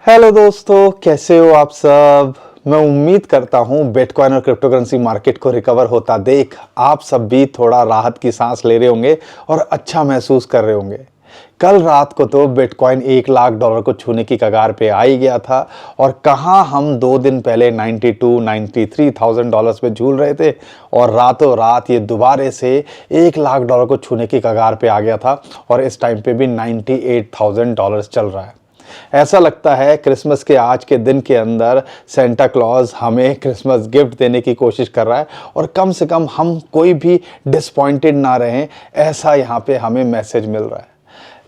Hello दोस्तों, कैसे हो आप सब। मैं उम्मीद करता हूँ बिटकॉइन और क्रिप्टो करेंसी मार्केट को रिकवर होता देख आप सब भी थोड़ा राहत की सांस ले रहे होंगे और अच्छा महसूस कर रहे होंगे। कल रात को तो बिटकॉइन $1,00,000 को छूने की कगार पे आ ही गया था और कहाँ हम 2 दिन पहले 92-93,000 डॉलर्स पे झूल रहे थे और रातों रात ये दोबारे से $1,00,000 को छूने की कगार पे आ गया था और इस टाइम पे भी $98,000 चल रहा है। ऐसा लगता है क्रिसमस के आज के दिन के अंदर सेंटा क्लॉज हमें क्रिसमस गिफ्ट देने की कोशिश कर रहा है और कम से कम हम कोई भी डिसपॉइंटेड ना रहें, ऐसा यहाँ पे हमें मैसेज मिल रहा है।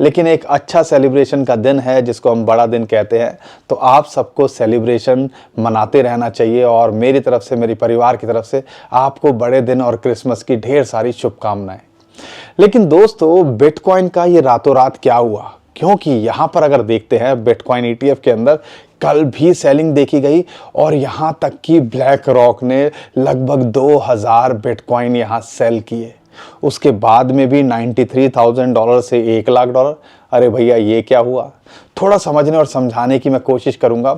लेकिन एक अच्छा सेलिब्रेशन का दिन है जिसको हम बड़ा दिन कहते हैं, तो आप सबको सेलिब्रेशन मनाते रहना चाहिए और मेरी तरफ से, मेरी परिवार की तरफ से आपको बड़े दिन और क्रिसमस की ढेर सारी शुभकामनाएं। लेकिन दोस्तों, बिटकॉइन का ये रातों रात क्या हुआ, क्योंकि यहाँ पर अगर देखते हैं बिटकॉइन ETF के अंदर कल भी सेलिंग देखी गई और यहाँ तक कि ब्लैक रॉक ने लगभग 2000 बिटकॉइन यहाँ सेल किए। उसके बाद में भी $93,000 से $1,00,000। अरे भैया, ये क्या हुआ? थोड़ा समझने और समझाने की मैं कोशिश करूंगा,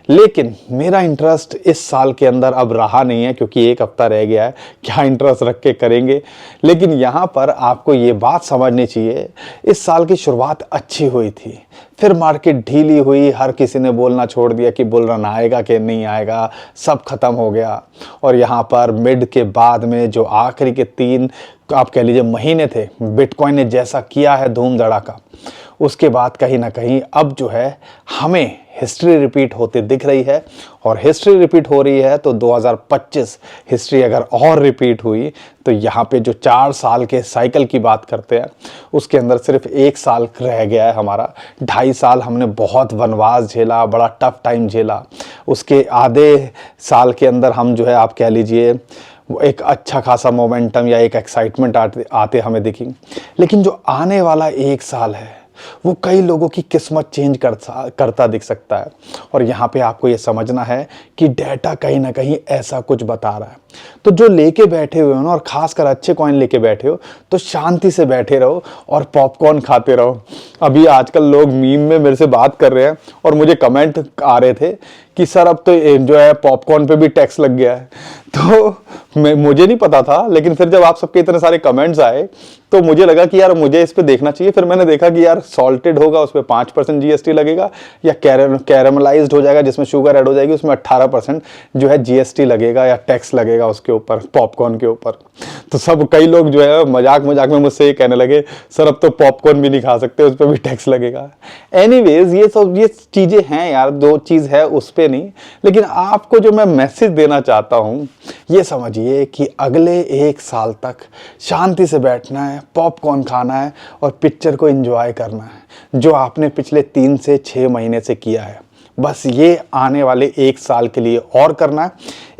लेकिन मेरा इंटरेस्ट इस साल के अंदर अब रहा नहीं है क्योंकि एक हफ्ता रह गया है। क्या इंटरेस्ट रख के करेंगे। लेकिन यहाँ पर आपको ये बात समझनी चाहिए, इस साल की शुरुआत अच्छी हुई थी, फिर मार्केट ढीली हुई, हर किसी ने बोलना छोड़ दिया कि बुल रन आएगा कि नहीं आएगा, सब खत्म हो गया। और यहाँ पर मिड के बाद में जो आखिरी के 3 आप कह लीजिए महीने थे, बिटकॉइन ने जैसा किया है धूम धड़ाका, उसके बाद कहीं ना कहीं अब जो है हमें हिस्ट्री रिपीट होते दिख रही है। और हिस्ट्री रिपीट हो रही है तो 2025 हिस्ट्री अगर और रिपीट हुई तो यहाँ पे जो 4 साल के साइकिल की बात करते हैं उसके अंदर सिर्फ 1 साल रह गया है हमारा। 2.5 साल हमने बहुत वनवास झेला, बड़ा टफ टाइम झेला। उसके आधे साल के अंदर हम जो है आप कह लीजिए एक अच्छा खासा मोमेंटम या एक एक्साइटमेंट आते हमें दिखी। लेकिन जो आने वाला 1 साल है वो कई लोगों की किस्मत चेंज करता दिख सकता है। और यहाँ पे आपको ये समझना है कि डेटा कहीं ना कहीं ऐसा कुछ बता रहा है। तो जो लेके बैठे हुए हो ना, और खासकर अच्छे कॉइन लेके बैठे हो, तो शांति से बैठे रहो और पॉपकॉर्न खाते रहो। अभी आजकल लोग मीम में मेरे से बात कर रहे हैं और मुझे कमेंट आ रहे थे कि सर अब तो जो है पॉपकॉर्न पे भी टैक्स लग गया है। तो मुझे नहीं पता था, लेकिन फिर जब आप सबके इतने सारे कमेंट्स आए तो मुझे लगा कि यार मुझे इस पे देखना चाहिए। फिर मैंने देखा कि यार सॉल्टेड होगा उस पर 5% GST लगेगा, या कैरमलाइज्ड हो जाएगा जिसमें शुगर ऐड हो जाएगी उसमें 18% जो है GST लगेगा या टैक्स लगेगा उसके ऊपर, पॉपकॉर्न के ऊपर। तो सब कई लोग जो है मजाक मजाक में मुझसे ये कहने लगे सर अब तो पॉपकॉर्न भी नहीं खा सकते, उस पर भी टैक्स लगेगा। एनीवेज ये चीजें हैं यार, दो चीज है उस पर नहीं। लेकिन आपको जो मैं मैसेज देना चाहता हूं ये समझिए कि अगले 1 साल तक शांति से बैठना है, पॉपकॉर्न खाना है और पिक्चर को एंजॉय करना है, जो आपने पिछले 3 से 6 महीने से किया है। बस ये आने वाले 1 साल के लिए और करना है।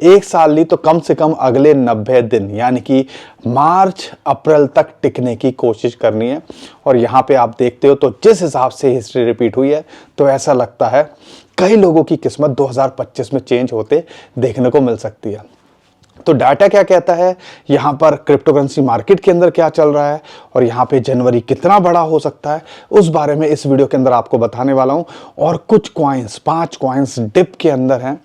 1 साल नहीं तो कम से कम अगले 90 दिन यानी कि मार्च अप्रैल तक टिकने की कोशिश करनी है। और यहाँ पे आप देखते हो तो जिस हिसाब से हिस्ट्री रिपीट हुई है तो ऐसा लगता है कई लोगों की किस्मत 2025 में चेंज होते देखने को मिल सकती है। तो डाटा क्या कहता है, यहाँ पर क्रिप्टो करेंसी मार्केट के अंदर क्या चल रहा है और यहाँ पे जनवरी कितना बड़ा हो सकता है, उस बारे में इस वीडियो के अंदर आपको बताने वाला हूँ। और कुछ कॉइन्स, 5 कॉइन्स डिप के अंदर हैं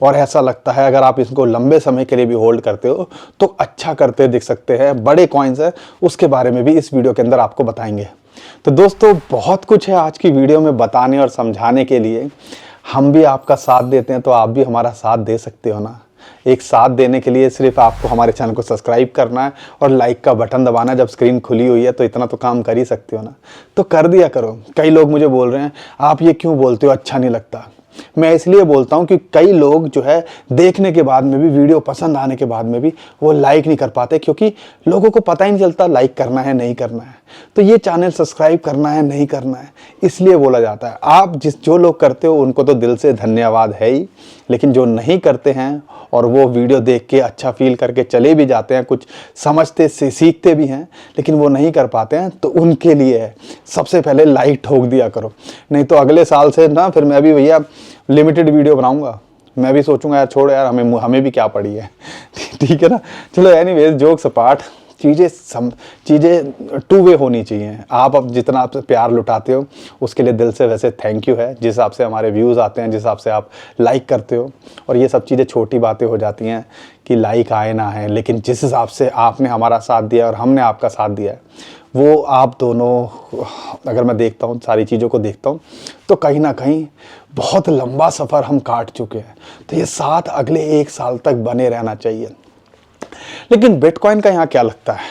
और ऐसा लगता है अगर आप इसको लंबे समय के लिए भी होल्ड करते हो तो अच्छा करते दिख सकते हैं। बड़े कॉइन्स है, उसके बारे में भी इस वीडियो के अंदर आपको बताएंगे। तो दोस्तों, बहुत कुछ है आज की वीडियो में बताने और समझाने के लिए। हम भी आपका साथ देते हैं तो आप भी हमारा साथ दे सकते हो ना। एक साथ देने के लिए सिर्फ आपको हमारे चैनल को सब्सक्राइब करना है और लाइक का बटन दबाना है। जब स्क्रीन खुली हुई है तो इतना तो काम कर ही सकते हो ना, तो कर दिया करो। कई लोग मुझे बोल रहे हैं आप ये क्यों बोलते हो, अच्छा नहीं लगता। मैं इसलिए बोलता हूं कि कई लोग जो है देखने के बाद में भी, वीडियो पसंद आने के बाद में भी वो लाइक नहीं कर पाते, क्योंकि लोगों को पता ही नहीं चलता लाइक करना है नहीं करना है। तो ये चैनल सब्सक्राइब करना है नहीं करना है, इसलिए बोला जाता है। आप जो लोग करते हो उनको तो दिल से धन्यवाद है ही, लेकिन जो नहीं करते हैं और वो वीडियो देख के अच्छा फील करके चले भी जाते हैं, कुछ समझते से सीखते भी हैं लेकिन वो नहीं कर पाते हैं, तो उनके लिए है सबसे पहले लाइक ठोक दिया करो। नहीं तो अगले साल से ना फिर मैं भी भैया लिमिटेड वीडियो बनाऊंगा। मैं भी सोचूंगा यार छोड़ यार, हमें भी क्या पड़ी है। ठीक है ना। चलो एनीवेज, जोक्स अपार्ट, चीज़ें टू वे होनी चाहिए। आप अब जितना आप प्यार लुटाते हो उसके लिए दिल से वैसे थैंक यू है। जिस हिसाब से हमारे व्यूज़ आते हैं, जिस हिसाब से आप लाइक करते हो, और ये सब चीज़ें छोटी बातें हो जाती हैं कि लाइक आए ना आए, लेकिन जिस हिसाब से आपने हमारा साथ दिया और हमने आपका साथ दिया है, वो आप दोनों, अगर मैं देखता हूँ सारी चीज़ों को देखता हूँ तो कहीं ना कहीं बहुत लंबा सफ़र हम काट चुके हैं। तो ये साथ अगले 1 साल तक बने रहना चाहिए। लेकिन बिटकॉइन का यहाँ क्या लगता है?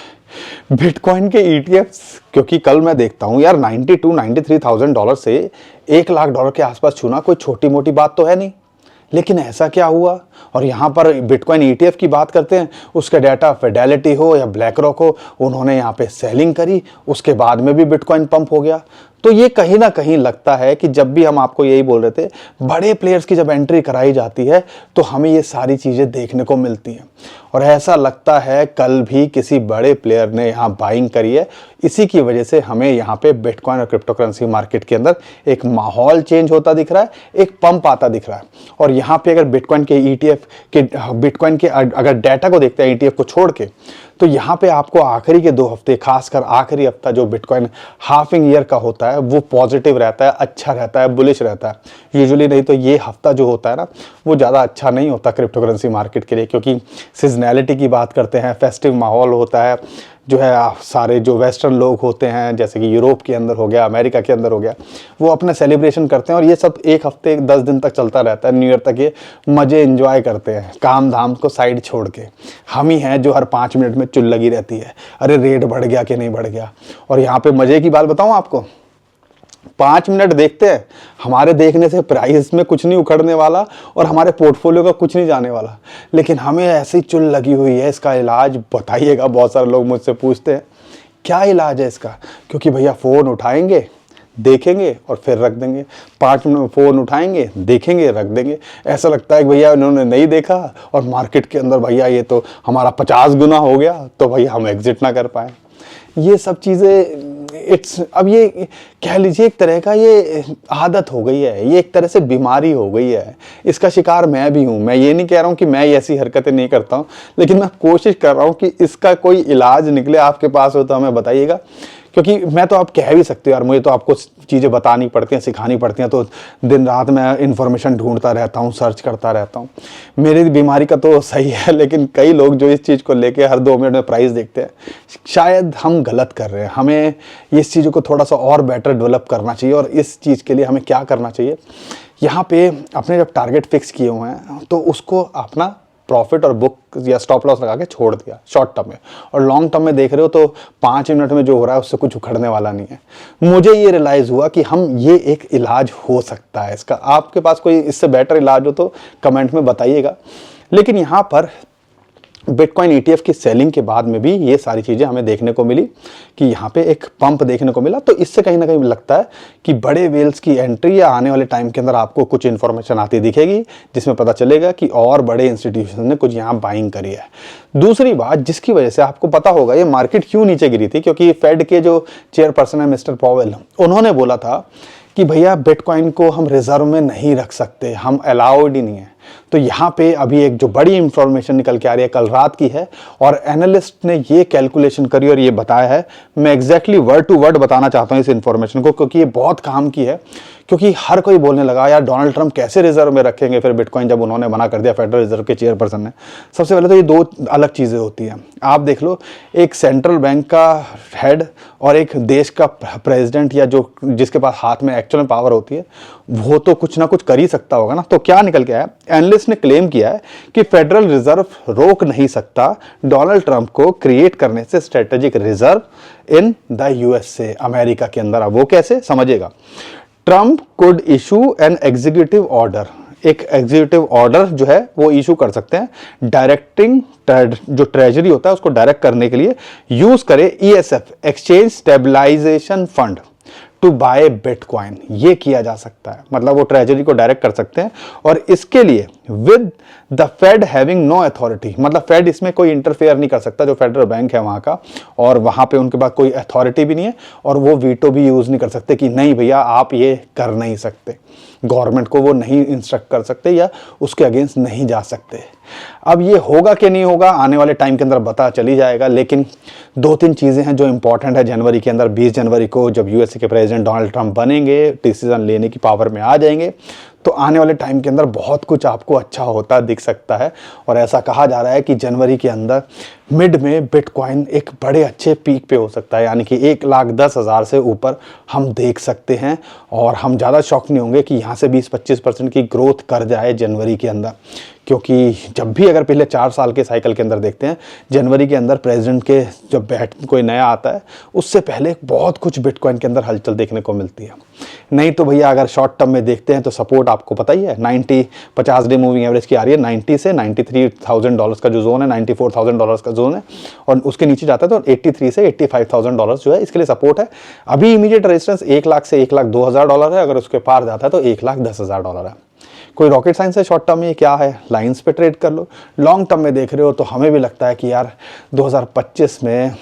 बिटकॉइन के ETFs, क्योंकि कल मैं देखता हूँ यार 92-93,000 डॉलर से $1,00,000 के आसपास छूना कोई छोटी मोटी बात तो है नहीं। लेकिन ऐसा क्या हुआ? और यहाँ पर बिटकॉइन ETF की बात करते हैं, उसका डाटा फिडेलिटी हो या ब्लैक रॉक हो, उन्होंने यहाँ पे सेलिंग करी, उसके बाद में भी बिटकॉइन पंप हो गया। तो ये कहीं ना कहीं लगता है कि जब भी हम आपको यही बोल रहे थे, बड़े प्लेयर्स की जब एंट्री कराई जाती है तो हमें ये सारी चीज़ें देखने को मिलती हैं। और ऐसा लगता है कल भी किसी बड़े प्लेयर ने यहाँ बाइंग करी है। इसी की वजह से हमें यहाँ पे बिटकॉइन और क्रिप्टो करेंसी मार्केट के अंदर एक माहौल चेंज होता दिख रहा है, एक पंप आता दिख रहा है। और यहाँ पे अगर बिटकॉइन के अगर डाटा को देखते हैं ETF को छोड़ के, तो यहाँ पे आपको आखिरी के 2 हफ्ते, खासकर आखिरी हफ्ता जो बिटकॉइन हाफिंग ईयर का होता है, वो पॉजिटिव रहता है, अच्छा रहता है, बुलिश रहता है यूजुअली। नहीं तो ये हफ्ता जो होता है ना, वो ज़्यादा अच्छा नहीं होता क्रिप्टो करेंसी मार्केट के लिए, क्योंकि सीजनैलिटी की बात करते हैं, फेस्टिव माहौल होता है, जो है सारे जो वेस्टर्न लोग होते हैं, जैसे कि यूरोप के अंदर हो गया, अमेरिका के अंदर हो गया, वो अपना सेलिब्रेशन करते हैं। और ये सब 1 हफ्ते 10 दिन तक चलता रहता है, न्यू ईयर तक ये मज़े एंजॉय करते हैं, काम धाम को साइड छोड़ के। हम ही हैं जो हर 5 मिनट में चुल लगी रहती है, अरे रेट बढ़ गया कि नहीं बढ़ गया। और यहाँ पे मज़े की बात बताऊँ आपको, 5 मिनट देखते हैं, हमारे देखने से प्राइस में कुछ नहीं उखड़ने वाला और हमारे पोर्टफोलियो का कुछ नहीं जाने वाला, लेकिन हमें ऐसी चुल लगी हुई है। इसका इलाज बताइएगा। बहुत सारे लोग मुझसे पूछते हैं क्या इलाज है इसका, क्योंकि भैया फ़ोन उठाएंगे, देखेंगे और फिर रख देंगे। 5 मिनट में फ़ोन उठाएंगे, देखेंगे, रख देंगे। ऐसा लगता है कि भैया उन्होंने नहीं देखा और मार्केट के अंदर भैया ये तो हमारा 50 गुना हो गया, तो भैया हम एग्जिट ना कर पाए। ये सब चीज़ें अब ये कह लीजिए एक तरह का ये आदत हो गई है, ये एक तरह से बीमारी हो गई है। इसका शिकार मैं भी हूँ। मैं ये नहीं कह रहा हूँ कि मैं ऐसी हरकतें नहीं करता हूँ, लेकिन मैं कोशिश कर रहा हूँ कि इसका कोई इलाज निकले। आपके पास हो तो हमें बताइएगा, क्योंकि मैं तो आप कह भी सकते हो यार, मुझे तो आपको चीज़ें बतानी पड़ती हैं, सिखानी पड़ती हैं, तो दिन रात मैं इन्फॉर्मेशन ढूंढता रहता हूँ, सर्च करता रहता हूँ। मेरी बीमारी का तो सही है, लेकिन कई लोग जो इस चीज़ को लेके हर 2 मिनट में प्राइस देखते हैं, शायद हम गलत कर रहे हैं। हमें इस चीज़ों को थोड़ा सा और बेटर डेवलप करना चाहिए। और इस चीज़ के लिए हमें क्या करना चाहिए, यहाँ पे अपने जब टारगेट फिक्स किए हुए हैं तो उसको अपना प्रॉफिट और बुक या स्टॉप लॉस लगा के छोड़ दिया शॉर्ट टर्म में। और लॉन्ग टर्म में देख रहे हो तो 5 मिनट में जो हो रहा है उससे कुछ उखड़ने वाला नहीं है। मुझे ये रियलाइज़ हुआ कि ये एक इलाज हो सकता है इसका। आपके पास कोई इससे बेटर इलाज हो तो कमेंट में बताइएगा। लेकिन यहाँ पर बिटकॉइन ETF की सेलिंग के बाद में भी ये सारी चीज़ें हमें देखने को मिली कि यहाँ पे एक पंप देखने को मिला। तो इससे कहीं ना कहीं लगता है कि बड़े वेल्स की एंट्री या आने वाले टाइम के अंदर आपको कुछ इन्फॉर्मेशन आती दिखेगी, जिसमें पता चलेगा कि और बड़े इंस्टीट्यूशन ने कुछ यहाँ बाइंग करी है। दूसरी बात जिसकी वजह से आपको पता होगा ये मार्केट क्यों नीचे गिरी थी, क्योंकि फेड के जो चेयरपर्सन है मिस्टर पॉवेल, उन्होंने बोला था कि भैया बिटकॉइन को हम रिजर्व में नहीं रख सकते, हम अलाउड ही नहीं है। तो यहाँ पे अभी एक जो बड़ी इंफॉर्मेशन निकल के आ रही है, कल रात की है, और एनालिस्ट ने ये कैलकुलेशन करी और ये बताया है। मैं एग्जैक्टली वर्ड टू वर्ड बताना चाहता हूँ इस इंफॉर्मेशन को, क्योंकि ये बहुत काम की है। क्योंकि हर कोई बोलने लगा यार डोनाल्ड ट्रंप कैसे रिजर्व में रखेंगे फिर बिटकॉइन, जब उन्होंने मना कर दिया फेडरल रिजर्व के चेयरपर्सन ने। सबसे पहले तो ये 2 अलग चीज़ें होती हैं। आप देख लो, एक सेंट्रल बैंक का हेड और एक देश का प्रेसिडेंट या जो जिसके पास हाथ में एक्चुअल में पावर होती है, वो तो कुछ ना कुछ कर ही सकता होगा ना। तो क्या निकल के आया, एनालिस्ट ने क्लेम किया है कि फेडरल रिजर्व रोक नहीं सकता डोनाल्ड ट्रंप को क्रिएट करने से strategic reserve in the USA, America के अंदर। अब वो कैसे समझिएगा, Trump could issue an executive order, एक एग्जीक्यूटिव ऑर्डर जो है वो इशू कर सकते हैं, डायरेक्टिंग जो ट्रेजरी होता है उसको डायरेक्ट करने के लिए यूज करे ESF, exchange stabilisation fund, to buy bitcoin. ये किया जा सकता है, मतलब वो ट्रेजरी को डायरेक्ट कर सकते हैं और इसके लिए with the Fed having no authority, मतलब फेड इसमें कोई इंटरफेयर नहीं कर सकता, जो फेडरल बैंक है वहाँ का, और वहाँ पे उनके पास कोई अथॉरिटी भी नहीं है और वो वीटो भी यूज़ नहीं कर सकते कि नहीं भैया आप ये कर नहीं सकते, गवर्नमेंट को वो नहीं इंस्ट्रक्ट कर सकते या उसके अगेंस्ट नहीं जा सकते। अब ये होगा कि नहीं होगा आने वाले टाइम के अंदर पता चली जाएगा, लेकिन 2-3 चीज़ें हैं जो इंपॉर्टेंट है जनवरी के अंदर। 20 जनवरी को जब यूएसए के प्रेसिडेंट डोनाल्ड ट्रंप बनेंगे, डिसीजन लेने की पावर में आ जाएंगे, तो आने वाले टाइम के अंदर बहुत कुछ आपको अच्छा होता दिख सकता है। और ऐसा कहा जा रहा है कि जनवरी के अंदर मिड में बिटकॉइन एक बड़े अच्छे पीक पे हो सकता है, यानी कि 1,10,000 से ऊपर हम देख सकते हैं। और हम ज़्यादा शॉक नहीं होंगे कि यहाँ से 20-25% की ग्रोथ कर जाए जनवरी के अंदर, क्योंकि जब भी अगर पिछले 4 साल के साइकिल के अंदर देखते हैं, जनवरी के अंदर प्रेसिडेंट के जब बैठ कोई नया आता है उससे पहले बहुत कुछ बिटकॉइन के अंदर हलचल देखने को मिलती है। नहीं तो भैया अगर शॉर्ट टर्म में देखते हैं तो सपोर्ट आपको पता ही है, 50 डे मूविंग एवरेज की आ रही है 90 से $93,000 का जो जोन है, $94,000 का जोन है, और उसके नीचे जाता है तो 83 से $85,000 जो है इसके लिए सपोर्ट है। अभी इमीडिएट रेजिस्टेंस 1 लाख से $1,02,000 है, अगर उसके पार जाता है तो $1,10,000 है। कोई रॉकेट साइंस है शॉर्ट टर्म में, क्या है, लाइंस पे ट्रेड कर लो। लॉन्ग टर्म में देख रहे हो तो हमें भी लगता है कि यार 2025 में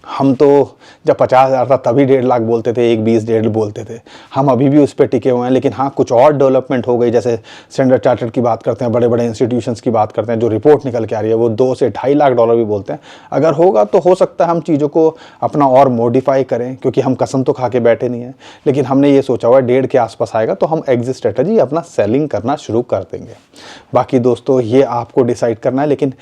हम तो जब 50,000 था तभी 1.5 लाख बोलते थे, 1,20,1.5 बोलते थे, हम अभी भी उस पर टिके हुए हैं। लेकिन हाँ, कुछ और डेवलपमेंट हो गई, जैसे स्टैंडर्ड चार्टर्ड की बात करते हैं, बड़े बड़े इंस्टीट्यूशंस की बात करते हैं, जो रिपोर्ट निकल के आ रही है वो 2 से $2.5 लाख भी बोलते हैं। अगर होगा तो हो सकता है हम चीज़ों को अपना और मॉडिफाई करें, क्योंकि हम कसम तो खा के बैठे नहीं हैं। लेकिन हमने ये सोचा हुआ है 1.5 के आसपास आएगा तो हम एग्जिट स्ट्रेटजी अपना सेलिंग करना शुरू कर देंगे। बाकी दोस्तों ये आपको डिसाइड करना है। लेकिन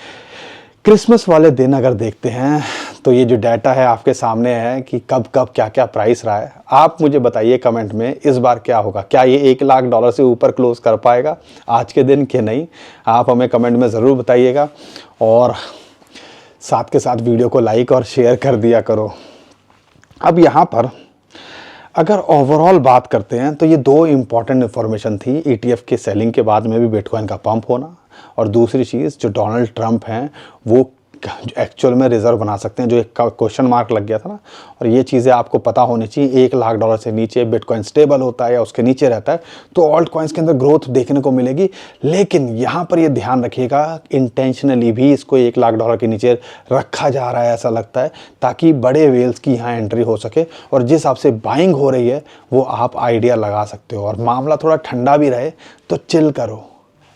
क्रिसमस वाले दिन अगर देखते हैं तो ये जो डाटा है आपके सामने है कि कब कब क्या क्या प्राइस रहा है। आप मुझे बताइए कमेंट में इस बार क्या होगा, क्या ये $1 लाख से ऊपर क्लोज कर पाएगा आज के दिन कि नहीं, आप हमें कमेंट में ज़रूर बताइएगा। और साथ के साथ वीडियो को लाइक और शेयर कर दिया करो। अब यहाँ पर अगर ओवरऑल बात करते हैं तो ये 2 इम्पॉर्टेंट इन्फॉर्मेशन थी, ETF के सेलिंग के बाद में भी बिटकॉइन का पंप होना, और दूसरी चीज़ जो डोनाल्ड ट्रंप हैं वो एक्चुअल में रिजर्व बना सकते हैं, जो एक क्वेश्चन मार्क लग गया था ना। और ये चीज़ें आपको पता होनी चाहिए। $1 लाख से नीचे बिटकॉइन स्टेबल होता है या उसके नीचे रहता है तो ऑल्ट कॉइन्स के अंदर ग्रोथ देखने को मिलेगी। लेकिन यहाँ पर ये ध्यान रखिएगा, इंटेंशनली भी इसको $1 लाख के नीचे रखा जा रहा है ऐसा लगता है, ताकि बड़े वेल्स की यहाँ एंट्री हो सके, और जिस हिसाब से बाइंग हो रही है वो आप आइडिया लगा सकते हो। और मामला थोड़ा ठंडा भी रहे तो चिल करो,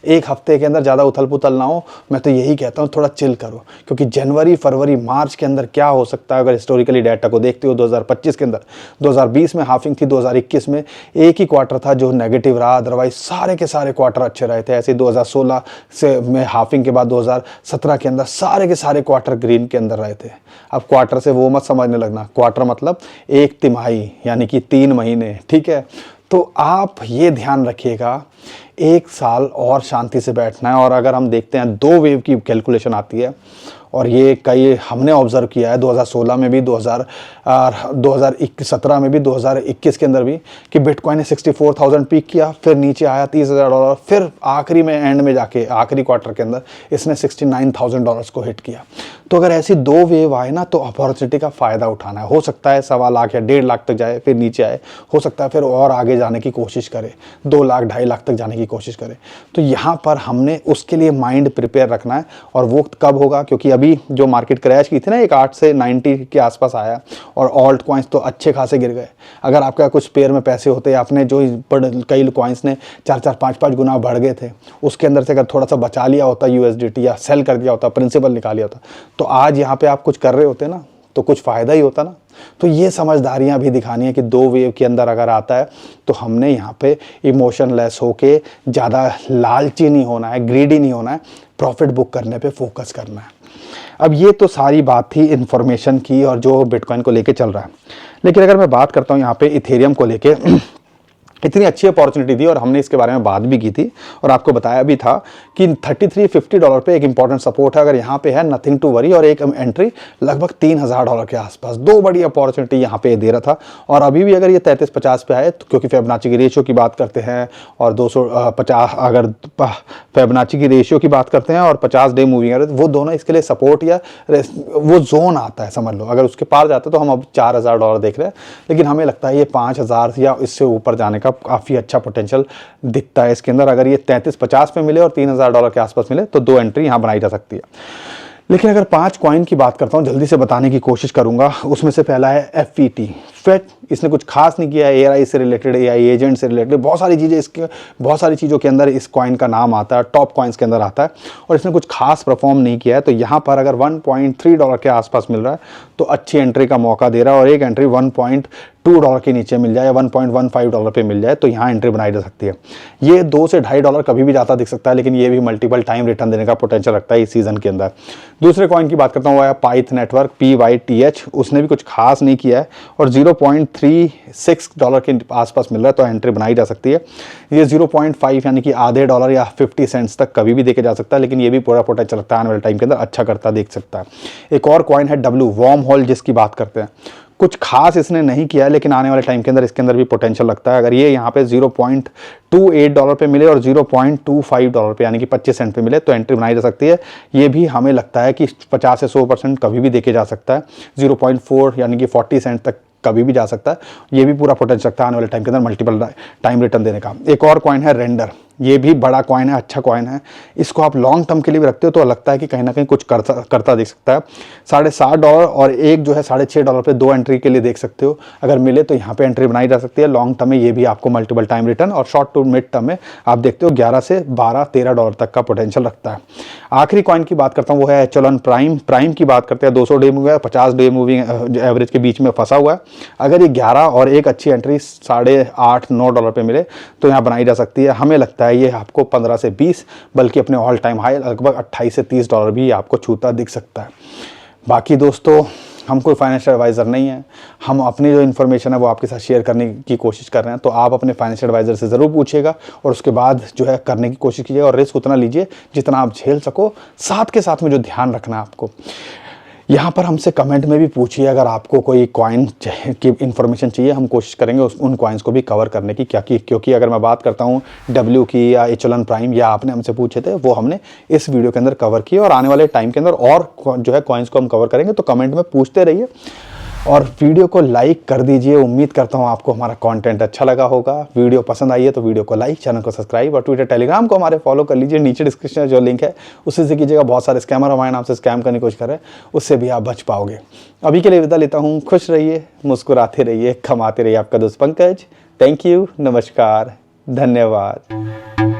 एक हफ्ते के अंदर ज़्यादा उथल पुथल ना हो। मैं तो यही कहता हूँ थोड़ा चिल करो, क्योंकि जनवरी फरवरी मार्च के अंदर क्या हो सकता है अगर हिस्टोरिकली डाटा को देखते हो। 2025 के अंदर 2020 में हाफिंग थी, 2021 में एक ही क्वार्टर था जो नेगेटिव रहा, अदरवाइज सारे के सारे क्वार्टर अच्छे रहे थे। ऐसे 2016 से में हाफिंग के बाद 2017 के अंदर सारे के सारे क्वार्टर ग्रीन के अंदर रहे थे। अब क्वार्टर से वो मत समझने लगना, क्वार्टर मतलब 1 तिमाही यानी कि 3 महीने, ठीक है। तो आप ये ध्यान रखिएगा 1 साल और शांति से बैठना है। और अगर हम देखते हैं 2 वेव की कैलकुलेशन आती है, और ये कई हमने ऑब्जर्व किया है 2016 में भी, 2017 में भी, 2021 के अंदर भी, कि बिटकॉइन ने 64,000 पीक किया, फिर नीचे आया $30,000, फिर आखिरी में एंड में जाके आखिरी क्वार्टर के अंदर इसने $69,000 को हिट किया। तो अगर ऐसी 2 वेव आए ना तो अपॉर्चुनिटी का फ़ायदा उठाना है। हो सकता है 1.25 लाख या 1.5 लाख तक जाए फिर नीचे आए, हो सकता है फिर और आगे जाने की कोशिश करे, 2 लाख 2.5 लाख तक जाने की कोशिश करे। तो यहाँ पर हमने उसके लिए माइंड प्रिपेयर रखना है। और वो कब होगा, क्योंकि अभी जो मार्केट क्रैश की थी ना, एक 8 से 90 के आसपास आया और ऑल्ट कॉइन्स तो अच्छे खासे गिर गए। अगर आपका कुछ पेयर में पैसे होते, आपने जो कई कॉइन्स ने 4-4, 5-5 गुना बढ़ गए थे, उसके अंदर से अगर थोड़ा सा बचा लिया होता USDT या सेल कर दिया होता, प्रिंसिपल निकाल लिया होता, तो आज यहाँ पे आप कुछ कर रहे होते ना तो कुछ फ़ायदा ही होता ना। तो ये समझदारियाँ भी दिखानी है कि 2 वेव के अंदर अगर आता है तो हमने यहाँ पे इमोशनलेस होके ज़्यादा लालची नहीं होना है, ग्रीडी नहीं होना है, प्रॉफिट बुक करने पे फोकस करना है। अब ये तो सारी बात थी इन्फॉर्मेशन की और जो बिटकॉइन को लेके चल रहा है। लेकिन अगर मैं बात करता हूँ यहाँ पे इथेरियम को लेके, इतनी अच्छी अपॉर्चुनिटी थी और हमने इसके बारे में बात भी की थी और आपको बताया भी था कि $3350 पे एक इंपॉर्टेंट सपोर्ट है, अगर यहाँ पे है नथिंग टू वरी, और एक एंट्री लगभग $3000 के आसपास। 2 बड़ी अपॉर्चुनिटी यहाँ पे दे रहा था। और अभी भी अगर ये 3350 पे आए तो, क्योंकि फिबोनाची की रेशियो की बात करते हैं और 250 अगर फिबोनाची की रेशियो की बात करते हैं और 50 डे मूविंग एवरेज, वो दोनों इसके लिए सपोर्ट या वो जोन आता है, समझ लो। अगर उसके पार जाता है तो हम अब $4000 देख रहे हैं, लेकिन हमें लगता है ये 5000 या इससे ऊपर जाने का का काफ़ी अच्छा पोटेंशियल दिखता है इसके अंदर। अगर ये 3350 पे मिले और $3000 के आसपास मिले तो 2 एंट्री यहाँ बनाई जा सकती है। लेकिन अगर 5 कॉइन की बात करता हूँ, जल्दी से बताने की कोशिश करूंगा। उसमें से पहला है FET, फेट। इसने कुछ खास नहीं किया है, AI से रिलेटेड, AI एजेंट से रिलेटेड बहुत सारी चीज़ें इसके, बहुत सारी चीज़ों के अंदर इस कॉइन का नाम आता है, टॉप कॉइन्स के अंदर आता है, और इसने कुछ खास परफॉर्म नहीं किया है। तो यहाँ पर अगर $1.3 के आसपास मिल रहा है तो अच्छी एंट्री का मौका दे रहा है, और एक एंट्री $1.2 के नीचे मिल जाए, $1.15 पे मिल जाए तो यहाँ एंट्री बनाई जा सकती है। ये $2 से $2.5 कभी भी जाता दिख सकता है, लेकिन ये भी मल्टीपल टाइम रिटर्न देने का पोटेंशियल रखता है इस सीजन के अंदर। दूसरे कॉइन की बात करता हूँ, वो है पाइथ नेटवर्क, PYTH। उसने भी कुछ खास नहीं किया है और $0.36 के आसपास मिल रहा है तो एंट्री बनाई जा सकती है। ये 0.5 यानी कि आधे डॉलर या 50 सेंट्स तक कभी भी देखे जा सकता है, लेकिन ये भी पूरा पोटेंशियल रखता है, आने वाले टाइम के अंदर अच्छा करता देख सकता है। एक और कॉइन है W, वार्म होल, जिसकी बात करते हैं। कुछ खास इसने नहीं किया है, लेकिन आने वाले टाइम के अंदर इसके अंदर भी पोटेंशियल लगता है। अगर ये यहाँ पे $0.28 पे मिले और $0.25 पे यानी कि 25 सेंट पे मिले तो एंट्री बनाई जा सकती है। ये भी हमें लगता है कि 50 से 100% कभी भी देखे जा सकता है। 0.4 यानी कि 40 सेंट तक कभी भी जा सकता है। ये भी पूरा पोटेंशियल रखता है आने वाले टाइम के अंदर मल्टीपल टाइम रिटर्न देने का। एक और कॉइन है रेंडर, ये भी बड़ा कॉइन है, अच्छा कॉइन है। इसको आप लॉन्ग टर्म के लिए भी रखते हो तो लगता है कि कहीं ना कहीं कुछ करता दिख सकता है। $7.5 और एक जो है $6.5 पे 2 एंट्री के लिए देख सकते हो। अगर मिले तो यहाँ पे एंट्री बनाई जा सकती है। लॉन्ग टर्म में ये भी आपको मल्टीपल टाइम रिटर्न, और शॉर्ट टू मिड टर्म में आप देखते हो 11 से 12-13 डॉलर तक का पोटेंशियल रखता है। आखिरी कॉइन की बात करता हूँ, वो है एचेलॉन प्राइम। प्राइम की बात करते हैं, 200 डे मूविंग है, 50 डे मूविंग एवरेज के बीच में फंसा हुआ है। अगर ये 11 और एक अच्छी एंट्री $8-9 पे मिले तो यहाँ बनाई जा सकती है। हमें लगता है ये आपको 15 से 20 बल्कि अपने ऑल टाइम हाई लगभग $28 से $30 भी आपको छूता दिख सकता है। बाकी दोस्तों, हम कोई फाइनेंशियल एडवाइज़र नहीं है, हम अपनी जो इन्फॉर्मेशन है वो आपके साथ शेयर करने की कोशिश कर रहे हैं। तो आप अपने फाइनेंशियल एडवाइज़र से ज़रूर पूछिएगा और उसके बाद जो है करने की कोशिश कीजिएगा, और रिस्क उतना लीजिए जितना आप झेल सको। साथ के साथ में जो ध्यान रखना है आपको, यहाँ पर हमसे कमेंट में भी पूछिए अगर आपको कोई कॉइन की इन्फॉर्मेशन चाहिए, हम कोशिश करेंगे उन कॉइन्स को भी कवर करने की। क्योंकि अगर मैं बात करता हूँ W की या एचेलॉन प्राइम, या आपने हमसे पूछे थे, वो हमने इस वीडियो के अंदर कवर किए, और आने वाले टाइम के अंदर और जो है कॉइन्स को हम कवर करेंगे। तो कमेंट में पूछते रहिए और वीडियो को लाइक कर दीजिए। उम्मीद करता हूँ आपको हमारा कंटेंट अच्छा लगा होगा। वीडियो पसंद आई है तो वीडियो को लाइक, चैनल को सब्सक्राइब, और ट्विटर टेलीग्राम को हमारे फॉलो कर लीजिए। नीचे डिस्क्रिप्शन में जो लिंक है उसी से कीजिएगा। बहुत सारे स्कैमर हमारे नाम से स्कैम करने की कोशिश कर रहे हैं, उससे भी आप बच पाओगे। अभी के लिए विदा लेता हूँ। खुश रहिए, मुस्कुराते रहिए, कमाते रहिए। आपका दोस्त पंकज। थैंक यू, नमस्कार, धन्यवाद।